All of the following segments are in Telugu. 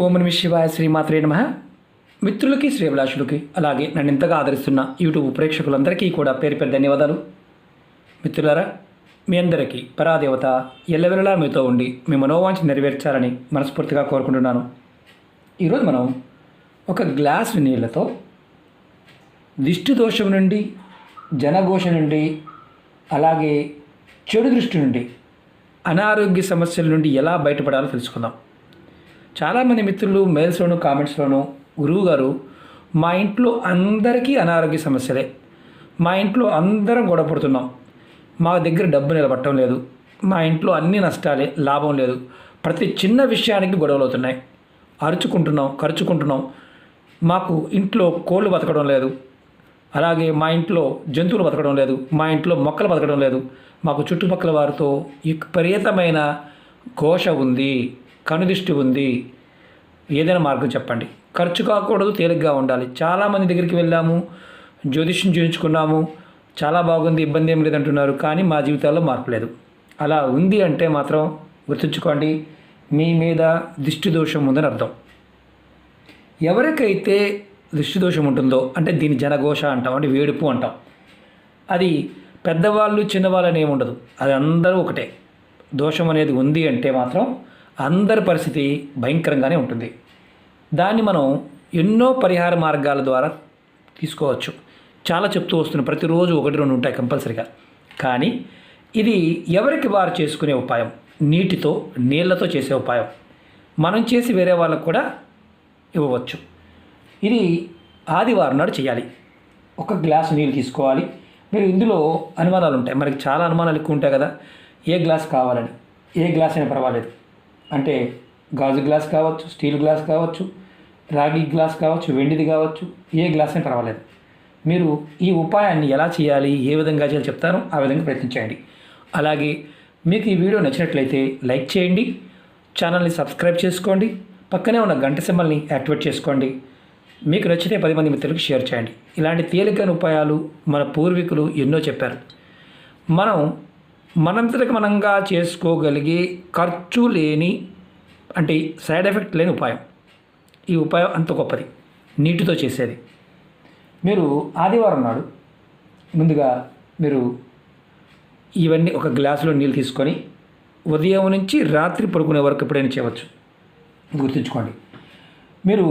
ఓం నమః శివాయ శ్రీమాత్రే నమః. మిత్రులకి శ్రేభిలాషులకి అలాగే నన్ను ఇంతగా ఆదరిస్తున్న యూట్యూబ్ ప్రేక్షకులందరికీ కూడా పేరు పేరు ధన్యవాదాలు. మిత్రులారా, మీ అందరికీ పరాదేవత ఎల్లవెల్లలా మీతో ఉండి మీ మనోవాంఛ నెరవేర్చాలని మనస్ఫూర్తిగా కోరుకుంటున్నాను. ఈరోజు మనం ఒక గ్లాసు నీళ్ళతో దిష్టి దోషం నుండి, జనఘోష నుండి, అలాగే చెడు దృష్టి నుండి, అనారోగ్య సమస్యల నుండి ఎలా బయటపడాలో తెలుసుకుందాం. చాలామంది మిత్రులు మెయిల్స్లోను కామెంట్స్లోను, గురువుగారు మా ఇంట్లో అందరికీ అనారోగ్య సమస్యలే, మా ఇంట్లో అందరం గొడవపడుతున్నాం, మా దగ్గర డబ్బు నిలబట్టడం లేదు, మా ఇంట్లో అన్ని నష్టాలే, లాభం లేదు, ప్రతి చిన్న విషయానికి గొడవలు అవుతున్నాయి, అరుచుకుంటున్నాం, ఖర్చుకుంటున్నాం, మాకు ఇంట్లో కోళ్ళు బతకడం లేదు, అలాగే మా ఇంట్లో జంతువులు బతకడం లేదు, మా ఇంట్లో మొక్కలు బతకడం లేదు, మాకు చుట్టుపక్కల వారితో విపరీతమైన ఘోష ఉంది, కనుదిష్టి ఉంది, ఏదైనా మార్గం చెప్పండి. ఖర్చు కాకూడదు, తేలిగ్గా ఉండాలి. చాలామంది దగ్గరికి వెళ్ళాము, జ్యోతిష్యం చేయించుకున్నాము, చాలా బాగుంది, ఇబ్బంది ఏం లేదంటున్నారు, కానీ మా జీవితాల్లో మార్పు లేదు. అలా ఉంది అంటే మాత్రం గుర్తుంచుకోండి, మీ మీద దిష్టి దోషం ఉందని అర్థం. ఎవరికైతే దిష్టి దోషం ఉంటుందో, అంటే దీని జనఘోష అంటాం, అంటే వేడుపు అంటాం, అది పెద్దవాళ్ళు చిన్నవాళ్ళు అని ఏముండదు, అది అందరూ ఒకటే. దోషం అనేది ఉంది అంటే మాత్రం అందరి పరిస్థితి భయంకరంగానే ఉంటుంది. దాన్ని మనం ఎన్నో పరిహార మార్గాల ద్వారా తీసుకోవచ్చు. చాలా చెప్తూ వస్తున్నాం, ప్రతిరోజు 1-2 ఉంటాయి కంపల్సరిగా. కానీ ఇది ఎవరికి వారు చేసుకునే ఉపాయం, నీటితో నీళ్లతో చేసే ఉపాయం. మనం చేసి వేరే వాళ్ళకు కూడా ఇవ్వవచ్చు. ఇది ఆదివారం నాడు చేయాలి. ఒక గ్లాసు నీళ్ళు తీసుకోవాలి. మీరు ఇందులో అనుమానాలు ఉంటాయి, మనకి చాలా అనుమానాలు ఎక్కువ ఉంటాయి కదా, ఏ గ్లాస్ కావాలని. ఏ గ్లాస్ అయినా పర్వాలేదు, అంటే గాజు గ్లాస్ కావచ్చు, స్టీల్ గ్లాస్ కావచ్చు, రాగి గ్లాస్ కావచ్చు, వెండిది కావచ్చు, ఏ గ్లాస్ అయినా పర్వాలేదు. మీరు ఈ ఉపాయాన్ని ఎలా చేయాలి, ఏ విధంగా చేయాలి చెప్తాను, ఆ విధంగా ప్రయత్నించండి. అలాగే మీకు ఈ వీడియో నచ్చినట్లయితే లైక్ చేయండి, ఛానల్ని సబ్స్క్రైబ్ చేసుకోండి, పక్కనే ఉన్న గంట సింబల్ని యాక్టివేట్ చేసుకోండి. మీకు నచ్చితే 10 మంది మిత్రులకు షేర్ చేయండి. ఇలాంటి తేలికైన ఉపాయాలు మన పూర్వీకులు ఎన్నో చెప్పారు. మనం మనంతటికి మనంగా చేసుకోగలిగే, ఖర్చు లేని, అంటే సైడ్ ఎఫెక్ట్ లేని ఉపాయం. ఈ ఉపాయం అంత గొప్పది, నీటితో చేసేది. మీరు ఆదివారం నాడు ముందుగా మీరు ఇవన్నీ ఒక గ్లాసులో నీళ్ళు తీసుకొని ఉదయం నుంచి రాత్రి పడుకునే వరకు ఎప్పుడైనా చేయవచ్చు. గుర్తుంచుకోండి, మీరు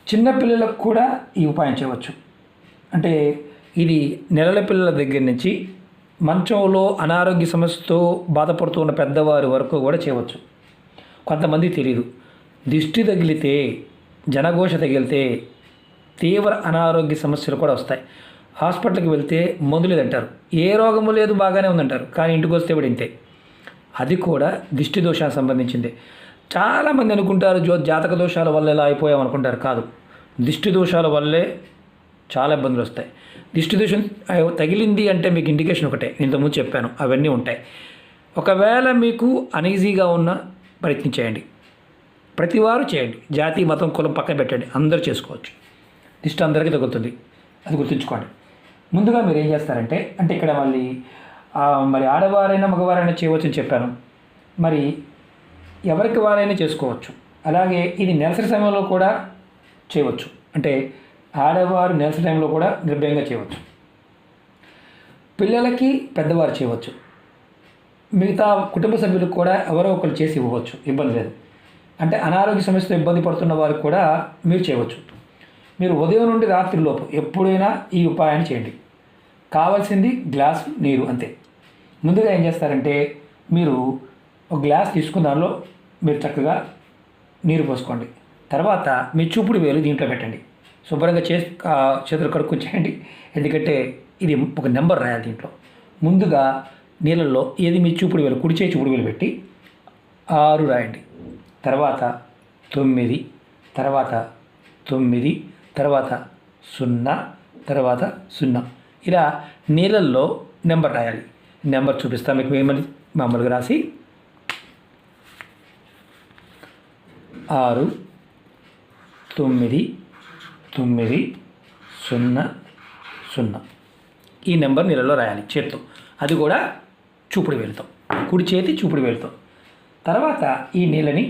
చిన్నపిల్లలకు కూడా ఈ ఉపాయం చేయవచ్చు. అంటే ఇది నెలల పిల్లల దగ్గర నుంచి మంచంలో అనారోగ్య సమస్యతో బాధపడుతూ ఉన్న పెద్దవారి వరకు కూడా చేయవచ్చు. కొంతమంది తెలియదు, దిష్టి తగిలితే, జనఘోష తగిలితే తీవ్ర అనారోగ్య సమస్యలు కూడా వస్తాయి. హాస్పిటల్కి వెళ్తే మందులు లేదంటారు, ఏ రోగము లేదు, బాగానే ఉందంటారు, కానీ ఇంటికి వస్తే కూడా ఇంతే. అది కూడా దిష్టి దోషానికి సంబంధించింది. చాలామంది అనుకుంటారు జాతక దోషాల వల్ల ఎలా అయిపోయాం అనుకుంటారు. కాదు, దిష్టి దోషాల వల్లే చాలా ఇబ్బందులు వస్తాయి. దిష్టి దోషం తగిలింది అంటే మీకు ఇండికేషన్ ఒకటే, నేను ఇంతకుముందు చెప్పాను, అవన్నీ ఉంటాయి. ఒకవేళ మీకు అనీజీగా ఉన్న ప్రయత్నం చేయండి, ప్రతివారు చేయండి. జాతి, మతం, కులం పక్కన పెట్టండి, అందరూ చేసుకోవచ్చు. దిష్టి అందరికీ తగులుతుంది, అది గుర్తుంచుకోండి. ముందుగా మీరు ఏం చేస్తారంటే, అంటే ఇక్కడ మరి ఆడవారైనా మగవారైనా చేయవచ్చు అని చెప్పాను. మరి ఎవరికి వారైనా చేసుకోవచ్చు. అలాగే ఇది నెలసరి సమయంలో కూడా చేయవచ్చు. అంటే ఆడవారు నెలసరి టైంలో కూడా నిర్భయంగా చేయవచ్చు. పిల్లలకి పెద్దవారు చేయవచ్చు. మిగతా కుటుంబ సభ్యులకు కూడా ఎవరో ఒకరు చేసి ఇవ్వవచ్చు, ఇబ్బంది లేదు. అంటే అనారోగ్య సమస్యతో ఇబ్బంది పడుతున్న వారికి కూడా మీరు చేయవచ్చు. మీరు ఉదయం నుండి రాత్రి లోపు ఎప్పుడైనా ఈ ఉపాయాన్ని చేయండి. కావాల్సింది గ్లాస్ నీరు, అంతే. ముందుగా ఏం చేస్తారంటే, మీరు ఒక గ్లాస్ తీసుకున్న దానిలో మీరు చక్కగా నీరు పోసుకోండి. తర్వాత మీ చూపుడు వేలు దీంట్లో పెట్టండి. శుభ్రంగా చేతులు కడుక్కొని చేయండి, ఎందుకంటే ఇది ఒక నెంబర్ రాయాలి దీంట్లో. ముందుగా నీళ్ళల్లో ఏది మీ చూపుడు వేలు, కుడి చేయి చూపుడు వేలు పెట్టి 6 రాయండి. తర్వాత 9, తర్వాత 9, తర్వాత 0, తర్వాత 0. ఇలా నీళ్ళల్లో నెంబర్ రాయాలి. నెంబర్ చూపిస్తాను మీకు. మిమ్మల్ని మామూలుగా రాసి 6, 9, 9, 0, 0. ఈ నెంబర్ నీళ్ళలో రాయాలి చేత్తో, అది కూడా చూపుడు వేలుతో, కుడి చేతి చూపుడు వేలుతో. తర్వాత ఈ నీళ్ళని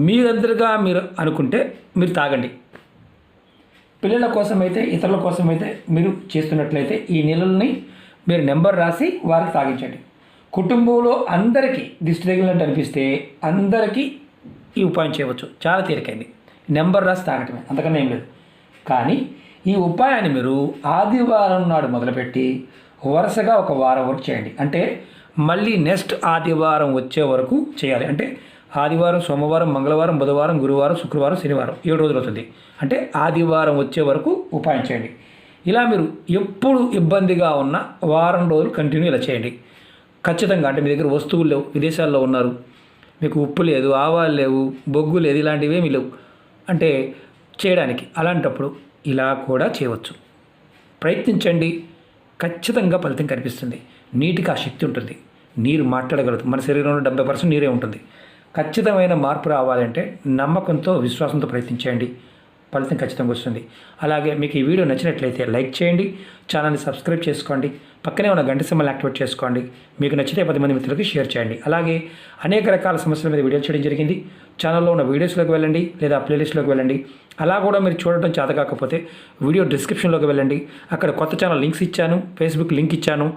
మీరందరుగా మీరు అనుకుంటే మీరు తాగండి. పిల్లల కోసమైతే ఇతరుల కోసమైతే మీరు చేస్తున్నట్లయితే ఈ నీళ్ళని మీరు నెంబర్ రాసి వారికి తాగించండి. కుటుంబంలో అందరికీ దిష్టి తగిలినట్టు అనిపిస్తే అందరికీ ఈ ఉపాయం చేయవచ్చు. చాలా తేలికైంది. నెంబర్ రాసి తాగటమే, అంతకన్నా ఏం లేదు. కానీ ఈ ఉపాయాన్ని మీరు ఆదివారం నాడు మొదలుపెట్టి వరుసగా ఒక వారం వరకు చేయండి. అంటే మళ్ళీ నెక్స్ట్ ఆదివారం వచ్చే వరకు చేయాలి. అంటే ఆదివారం, సోమవారం, మంగళవారం, బుధవారం, గురువారం, శుక్రవారం, శనివారం 7 రోజులు అవుతుంది. అంటే ఆదివారం వచ్చే వరకు ఉపాయం చేయండి. ఇలా మీరు ఎప్పుడు ఇబ్బందిగా ఉన్న వారం రోజులు కంటిన్యూ ఇలా చేయండి. ఖచ్చితంగా అంటే మీ దగ్గర వస్తువులు లేవు, విదేశాల్లో ఉన్నారు, మీకు ఉప్పు లేదు, ఆవాలు లేవు, బొగ్గు లేదు, ఇలాంటివి ఏమీ లేవు అంటే చేయడానికి, అలాంటప్పుడు ఇలా కూడా చేయవచ్చు. ప్రయత్నించండి. ఖచ్చితంగా ఫలితం కనిపిస్తుంది. నీటికి ఆ శక్తి ఉంటుంది. నీరు మాట్లాడగలదు. మన శరీరంలో 70% నీరే ఉంటుంది. ఖచ్చితమైన మార్పు రావాలంటే నమ్మకంతో, విశ్వాసంతో ప్రయత్నించండి. ఫలితం ఖచ్చితంగా వస్తుంది. అలాగే మీకు ఈ వీడియో నచ్చినట్లయితే లైక్ చేయండి, ఛానల్ని సబ్స్క్రైబ్ చేసుకోండి, పక్కనే ఉన్న గంట సింబల్ యాక్టివేట్ చేసుకోండి. మీకు నచ్చితే 10 మంది మిత్రులకు షేర్ చేయండి. అలాగే అనేక రకాల సమస్యల మీద వీడియోలు చేయడం జరిగింది. ఛానల్లో ఉన్న వీడియోస్లోకి వెళ్ళండి లేదా ప్లేలిస్ట్లోకి వెళ్ళండి. అలా కూడా మీరు చూడటం చేత కాకపోతే వీడియో డిస్క్రిప్షన్లోకి వెళ్ళండి. అక్కడ కొత్త ఛానల్ లింక్స్ ఇచ్చాను, ఫేస్బుక్ లింక్ ఇచ్చాను,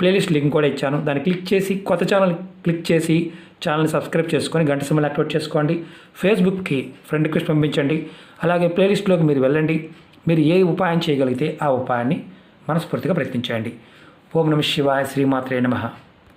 ప్లేలిస్ట్ లింక్ కూడా ఇచ్చాను. దాన్ని క్లిక్ చేసి కొత్త ఛానల్ క్లిక్ చేసి ఛానల్ని సబ్స్క్రైబ్ చేసుకొని గంట సింబల్ యాక్టివేట్ చేసుకోండి. ఫేస్బుక్కి ఫ్రెండ్ రిక్వెస్ట్ పంపించండి. అలాగే ప్లేలిస్ట్లోకి మీరు వెళ్ళండి. మీరు ఏ ఉపాయం చేయగలిగితే ఆ ఉపాయాన్ని మనస్ఫూర్తిగా ప్రయత్నించండి. ఓం నమః శివాయ. శ్రీమాత్రే నమః.